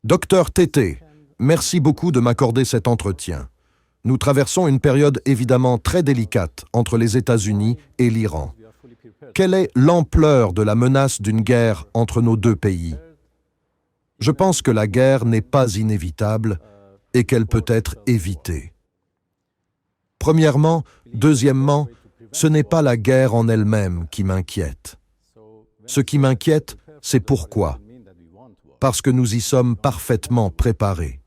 Docteur Tété, merci beaucoup de m'accorder cet entretien. Nous traversons une période évidemment très délicate entre les États-Unis et l'Iran. Quelle est l'ampleur de la menace d'une guerre entre nos deux pays? Je pense que la guerre n'est pas inévitable et qu'elle peut être évitée. Premièrement, deuxièmement, ce n'est pas la guerre en elle-même qui m'inquiète. Ce qui m'inquiète, c'est pourquoi. Parce que nous y sommes parfaitement préparés.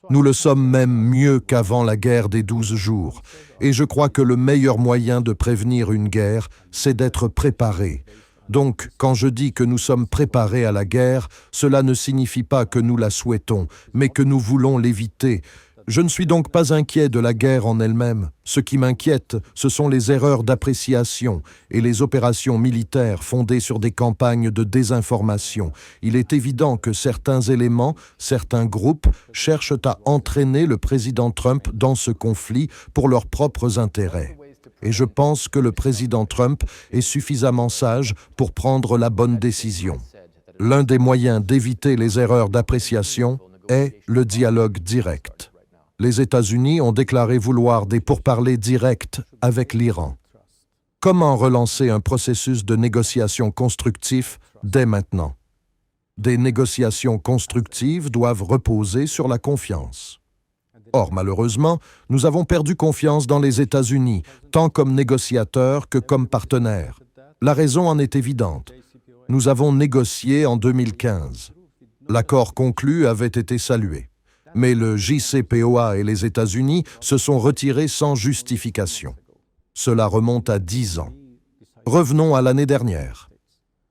Nous le sommes même mieux qu'avant la guerre des 12 jours. Et je crois que le meilleur moyen de prévenir une guerre, c'est d'être préparé. Donc, quand je dis que nous sommes préparés à la guerre, cela ne signifie pas que nous la souhaitons, mais que nous voulons l'éviter. Je ne suis donc pas inquiet de la guerre en elle-même. Ce qui m'inquiète, ce sont les erreurs d'appréciation et les opérations militaires fondées sur des campagnes de désinformation. Il est évident que certains éléments, certains groupes cherchent à entraîner le président Trump dans ce conflit pour leurs propres intérêts. Et je pense que le président Trump est suffisamment sage pour prendre la bonne décision. L'un des moyens d'éviter les erreurs d'appréciation est le dialogue direct. Les États-Unis ont déclaré vouloir des pourparlers directs avec l'Iran. Comment relancer un processus de négociation constructif dès maintenant? Des négociations constructives doivent reposer sur la confiance. Or, malheureusement, nous avons perdu confiance dans les États-Unis, tant comme négociateurs que comme partenaires. La raison en est évidente. Nous avons négocié en 2015. L'accord conclu avait été salué. Mais le JCPOA et les États-Unis se sont retirés sans justification. Cela remonte à 10 ans. Revenons à l'année dernière.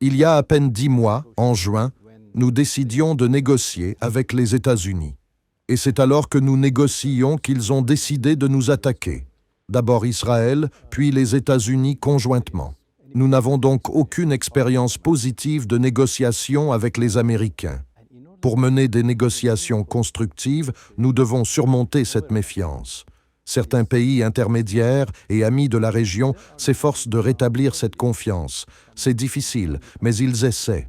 Il y a à peine 10 mois, en juin, nous décidions de négocier avec les États-Unis. Et c'est alors que nous négocions qu'ils ont décidé de nous attaquer. D'abord Israël, puis les États-Unis conjointement. Nous n'avons donc aucune expérience positive de négociation avec les Américains. Pour mener des négociations constructives, nous devons surmonter cette méfiance. Certains pays intermédiaires et amis de la région s'efforcent de rétablir cette confiance. C'est difficile, mais ils essaient.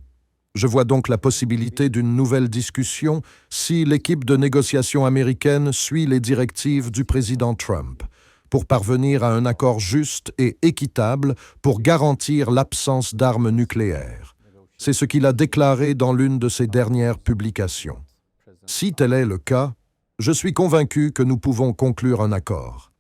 Je vois donc la possibilité d'une nouvelle discussion si l'équipe de négociation américaine suit les directives du président Trump, pour parvenir à un accord juste et équitable pour garantir l'absence d'armes nucléaires. C'est ce qu'il a déclaré dans l'une de ses dernières publications. Si tel est le cas, je suis convaincu que nous pouvons conclure un accord.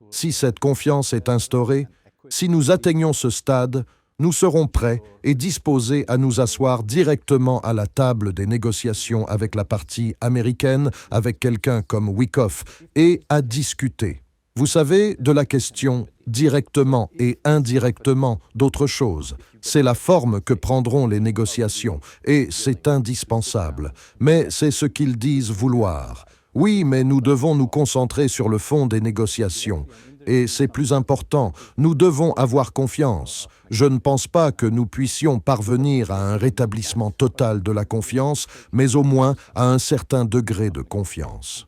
Si cette confiance est instaurée, si nous atteignons ce stade, nous serons prêts et disposés à nous asseoir directement à la table des négociations avec la partie américaine, avec quelqu'un comme Wickoff, et à discuter. Vous savez, de la question directement et indirectement d'autre chose. C'est la forme que prendront les négociations, et c'est indispensable. Mais c'est ce qu'ils disent vouloir. Oui, mais nous devons nous concentrer sur le fond des négociations. Et c'est plus important, nous devons avoir confiance. Je ne pense pas que nous puissions parvenir à un rétablissement total de la confiance, mais au moins à un certain degré de confiance.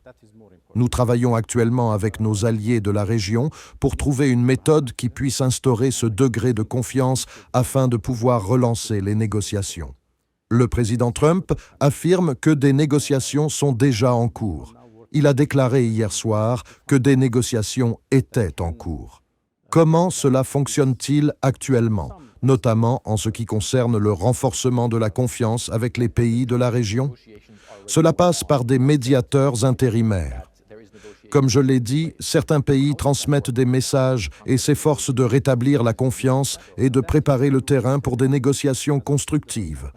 Nous travaillons actuellement avec nos alliés de la région pour trouver une méthode qui puisse instaurer ce degré de confiance afin de pouvoir relancer les négociations. Le président Trump affirme que des négociations sont déjà en cours. Il a déclaré hier soir que des négociations étaient en cours. Comment cela fonctionne-t-il actuellement, notamment en ce qui concerne le renforcement de la confiance avec les pays de la région? Cela passe par des médiateurs intérimaires. Comme je l'ai dit, certains pays transmettent des messages et s'efforcent de rétablir la confiance et de préparer le terrain pour des négociations constructives.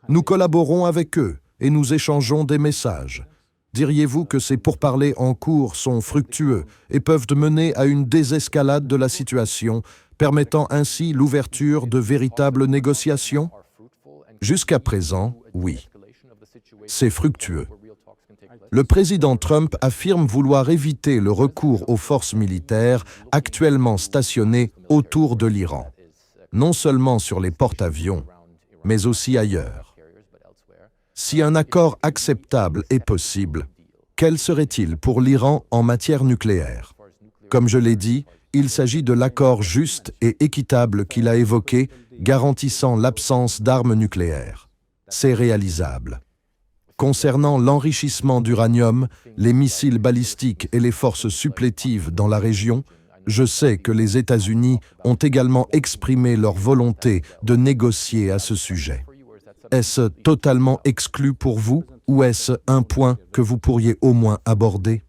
Nous collaborons avec eux et nous échangeons des messages. Diriez-vous que ces pourparlers en cours sont fructueux et peuvent mener à une désescalade de la situation, permettant ainsi l'ouverture de véritables négociations? Jusqu'à présent, oui. C'est fructueux. Le président Trump affirme vouloir éviter le recours aux forces militaires actuellement stationnées autour de l'Iran, non seulement sur les porte-avions, mais aussi ailleurs. Si un accord acceptable est possible, quel serait-il pour l'Iran en matière nucléaire? Comme je l'ai dit, il s'agit de l'accord juste et équitable qu'il a évoqué, garantissant l'absence d'armes nucléaires. C'est réalisable. Concernant l'enrichissement d'uranium, les missiles balistiques et les forces supplétives dans la région, je sais que les États-Unis ont également exprimé leur volonté de négocier à ce sujet. Est-ce totalement exclu pour vous ou est-ce un point que vous pourriez au moins aborder?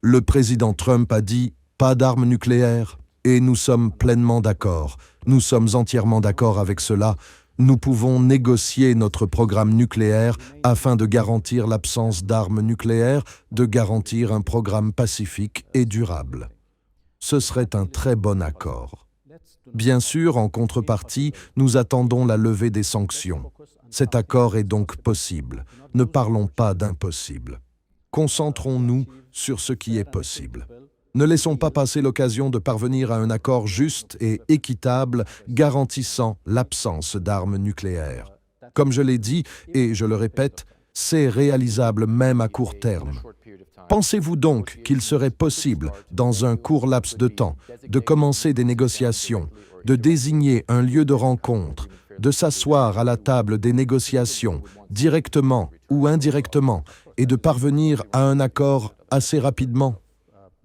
Le président Trump a dit « pas d'armes nucléaires » et nous sommes pleinement d'accord. Nous sommes entièrement d'accord avec cela. Nous pouvons négocier notre programme nucléaire afin de garantir l'absence d'armes nucléaires, de garantir un programme pacifique et durable. Ce serait un très bon accord. Bien sûr, en contrepartie, nous attendons la levée des sanctions. Cet accord est donc possible. Ne parlons pas d'impossible. Concentrons-nous sur ce qui est possible. Ne laissons pas passer l'occasion de parvenir à un accord juste et équitable garantissant l'absence d'armes nucléaires. Comme je l'ai dit, et je le répète, c'est réalisable même à court terme. Pensez-vous donc qu'il serait possible, dans un court laps de temps, de commencer des négociations, de désigner un lieu de rencontre, de s'asseoir à la table des négociations, directement ou indirectement, et de parvenir à un accord assez rapidement?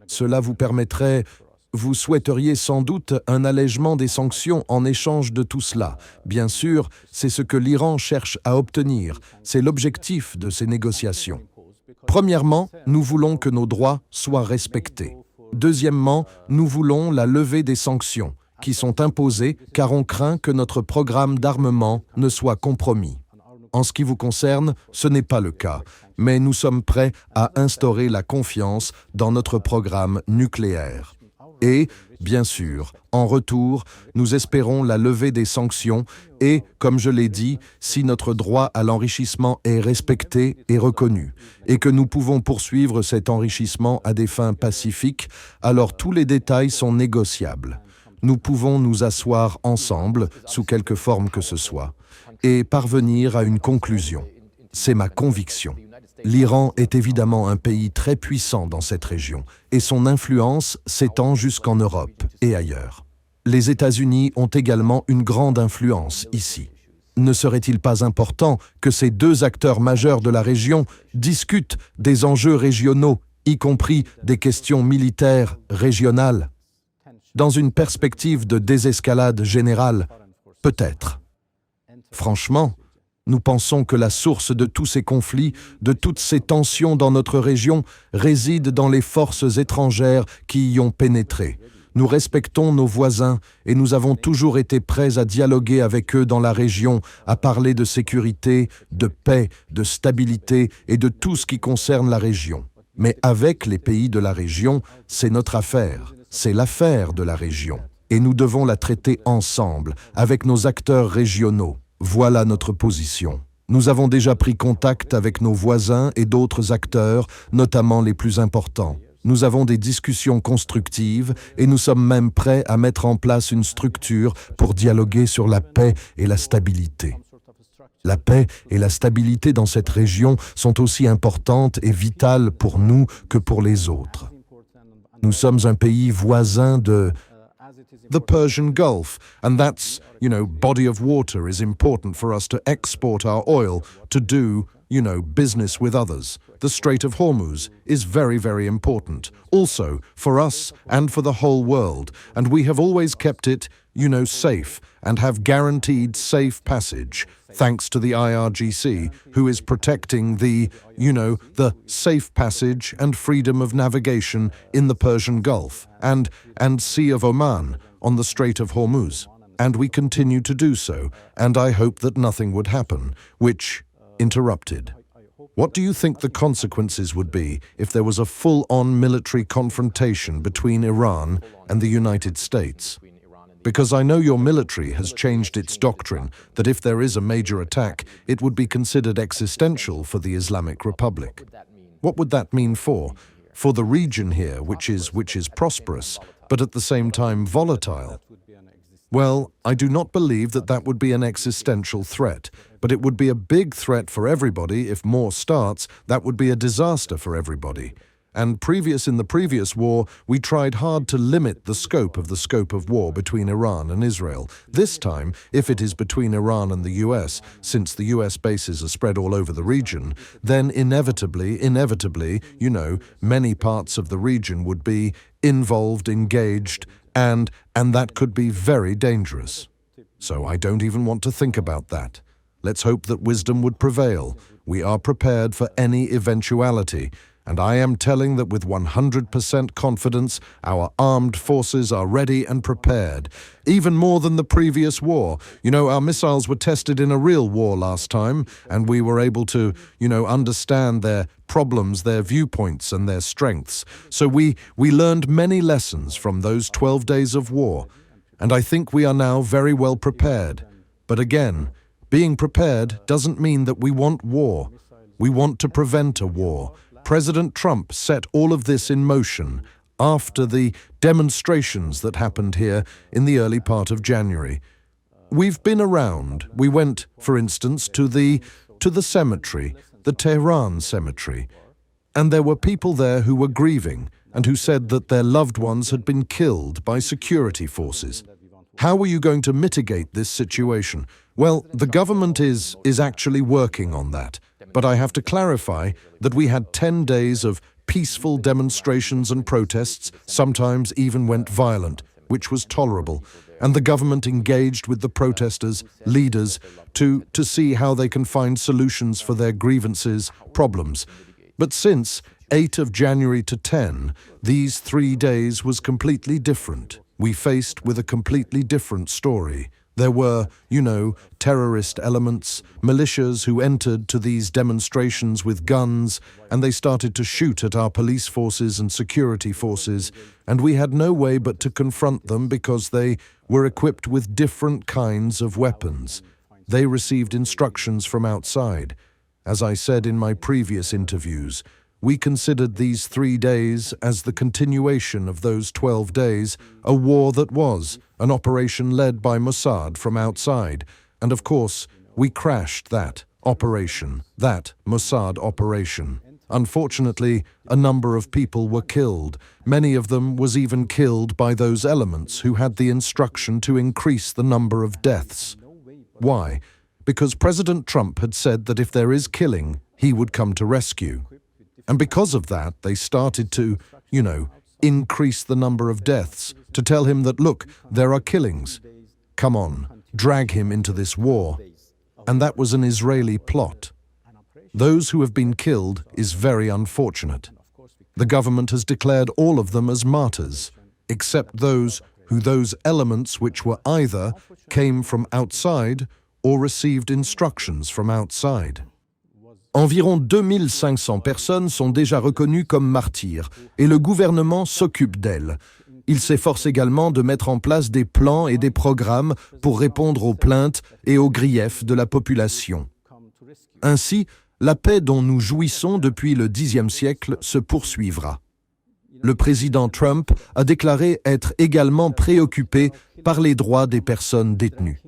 Cela vous permettrait, vous souhaiteriez sans doute un allègement des sanctions en échange de tout cela. Bien sûr, c'est ce que l'Iran cherche à obtenir, c'est l'objectif de ces négociations. Premièrement, nous voulons que nos droits soient respectés. Deuxièmement, nous voulons la levée des sanctions, qui sont imposées car on craint que notre programme d'armement ne soit compromis. En ce qui vous concerne, ce n'est pas le cas, mais nous sommes prêts à instaurer la confiance dans notre programme nucléaire. Et, bien sûr, en retour, nous espérons la levée des sanctions et, comme je l'ai dit, si notre droit à l'enrichissement est respecté et reconnu, et que nous pouvons poursuivre cet enrichissement à des fins pacifiques, alors tous les détails sont négociables. Nous pouvons nous asseoir ensemble, sous quelque forme que ce soit, et parvenir à une conclusion. C'est ma conviction. L'Iran est évidemment un pays très puissant dans cette région, et son influence s'étend jusqu'en Europe et ailleurs. Les États-Unis ont également une grande influence ici. Ne serait-il pas important que ces deux acteurs majeurs de la région discutent des enjeux régionaux, y compris des questions militaires régionales? Dans une perspective de désescalade générale, peut-être. Franchement, nous pensons que la source de tous ces conflits, de toutes ces tensions dans notre région, réside dans les forces étrangères qui y ont pénétré. Nous respectons nos voisins et nous avons toujours été prêts à dialoguer avec eux dans la région, à parler de sécurité, de paix, de stabilité et de tout ce qui concerne la région. Mais avec les pays de la région, c'est notre affaire, c'est l'affaire de la région. Et nous devons la traiter ensemble, avec nos acteurs régionaux. Voilà notre position. Nous avons déjà pris contact avec nos voisins et d'autres acteurs, notamment les plus importants. Nous avons des discussions constructives et nous sommes même prêts à mettre en place une structure pour dialoguer sur la paix et la stabilité. La paix et la stabilité dans cette région sont aussi importantes et vitales pour nous que pour les autres. Nous sommes un pays voisin de the Persian Gulf, and that's, body of water is important for us to export our oil, to do, business with others. The Strait of Hormuz is very, very important, also for us and for the whole world, and we have always kept it, safe, and have guaranteed safe passage, thanks to the IRGC, who is protecting the safe passage and freedom of navigation in the Persian Gulf, and Sea of Oman, on the Strait of Hormuz, and we continue to do so, and I hope that nothing would happen, which interrupted. What do you think the consequences would be if there was a full-on military confrontation between Iran and the United States? Because I know your military has changed its doctrine that if there is a major attack, it would be considered existential for the Islamic Republic. What would that mean for the region here, which is prosperous, but at the same time volatile? Well, I do not believe that that would be an existential threat, but it would be a big threat for everybody if more starts. That would be a disaster for everybody. And in the previous war, we tried hard to limit the scope of war between Iran and Israel. This time, if it is between Iran and the US, since the US bases are spread all over the region, then inevitably, many parts of the region would be involved, engaged, and that could be very dangerous. So I don't even want to think about that. Let's hope that wisdom would prevail. We are prepared for any eventuality, and I am telling that with 100% confidence, our armed forces are ready and prepared, even more than the previous war. Our missiles were tested in a real war last time, and we were able to, understand their problems, their viewpoints, and their strengths. So we learned many lessons from those 12 days of war, and I think we are now very well prepared. But again, being prepared doesn't mean that we want war. We want to prevent a war. President Trump set all of this in motion after the demonstrations that happened here in the early part of January. We've been around. We went, for instance, to the cemetery, the Tehran cemetery, and there were people there who were grieving and who said that their loved ones had been killed by security forces. How are you going to mitigate this situation? Well, the government is actually working on that. But I have to clarify that we had 10 days of peaceful demonstrations and protests, sometimes even went violent, which was tolerable. And the government engaged with the protesters, leaders, to see how they can find solutions for their grievances, problems. But since 8 of January to 10, these 3 days was completely different. We faced with a completely different story. There were, terrorist elements, militias who entered to these demonstrations with guns, and they started to shoot at our police forces and security forces, and we had no way but to confront them because they were equipped with different kinds of weapons. They received instructions from outside. As I said in my previous interviews, we considered these 3 days as the continuation of those 12 days, a war that was, an operation led by Mossad from outside. And of course, we crashed that operation, that Mossad operation. Unfortunately, a number of people were killed. Many of them was even killed by those elements who had the instruction to increase the number of deaths. Why? Because President Trump had said that if there is killing, he would come to rescue. And because of that, they started to, increase the number of deaths, to tell him that, look, there are killings. Come on, drag him into this war. And that was an Israeli plot. Those who have been killed is very unfortunate. The government has declared all of them as martyrs, except those elements which were either came from outside or received instructions from outside. Environ 2500 personnes sont déjà reconnues comme martyrs et le gouvernement s'occupe d'elles. Il s'efforce également de mettre en place des plans et des programmes pour répondre aux plaintes et aux griefs de la population. Ainsi, la paix dont nous jouissons depuis le Xe siècle se poursuivra. Le président Trump a déclaré être également préoccupé par les droits des personnes détenues.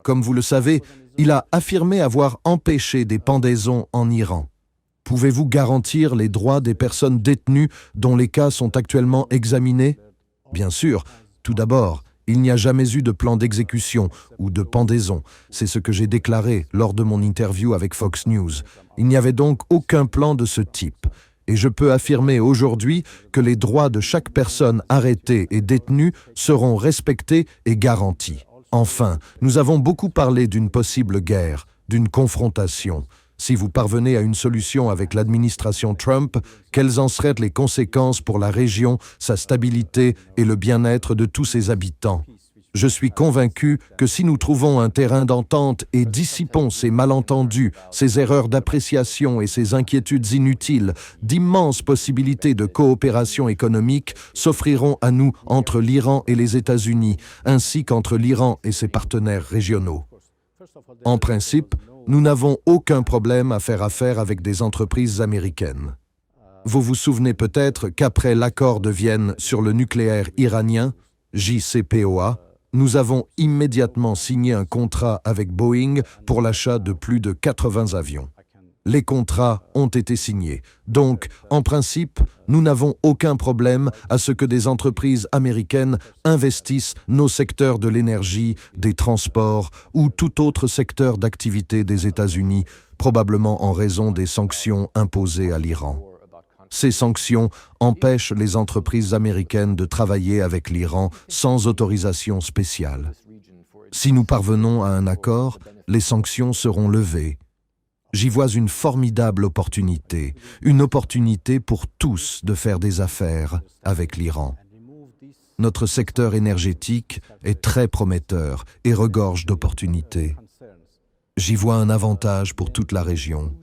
Comme vous le savez, il a affirmé avoir empêché des pendaisons en Iran. Pouvez-vous garantir les droits des personnes détenues dont les cas sont actuellement examinés? Bien sûr. Tout d'abord, il n'y a jamais eu de plan d'exécution ou de pendaison. C'est ce que j'ai déclaré lors de mon interview avec Fox News. Il n'y avait donc aucun plan de ce type. Et je peux affirmer aujourd'hui que les droits de chaque personne arrêtée et détenue seront respectés et garantis. Enfin, nous avons beaucoup parlé d'une possible guerre, d'une confrontation. Si vous parvenez à une solution avec l'administration Trump, quelles en seraient les conséquences pour la région, sa stabilité et le bien-être de tous ses habitants? Je suis convaincu que si nous trouvons un terrain d'entente et dissipons ces malentendus, ces erreurs d'appréciation et ces inquiétudes inutiles, d'immenses possibilités de coopération économique s'offriront à nous entre l'Iran et les États-Unis, ainsi qu'entre l'Iran et ses partenaires régionaux. En principe, nous n'avons aucun problème à faire affaire avec des entreprises américaines. Vous vous souvenez peut-être qu'après l'accord de Vienne sur le nucléaire iranien, JCPOA, nous avons immédiatement signé un contrat avec Boeing pour l'achat de plus de 80 avions. Les contrats ont été signés. Donc, en principe, nous n'avons aucun problème à ce que des entreprises américaines investissent nos secteurs de l'énergie, des transports ou tout autre secteur d'activité des États-Unis, probablement en raison des sanctions imposées à l'Iran. Ces sanctions empêchent les entreprises américaines de travailler avec l'Iran sans autorisation spéciale. Si nous parvenons à un accord, les sanctions seront levées. J'y vois une formidable opportunité, une opportunité pour tous de faire des affaires avec l'Iran. Notre secteur énergétique est très prometteur et regorge d'opportunités. J'y vois un avantage pour toute la région.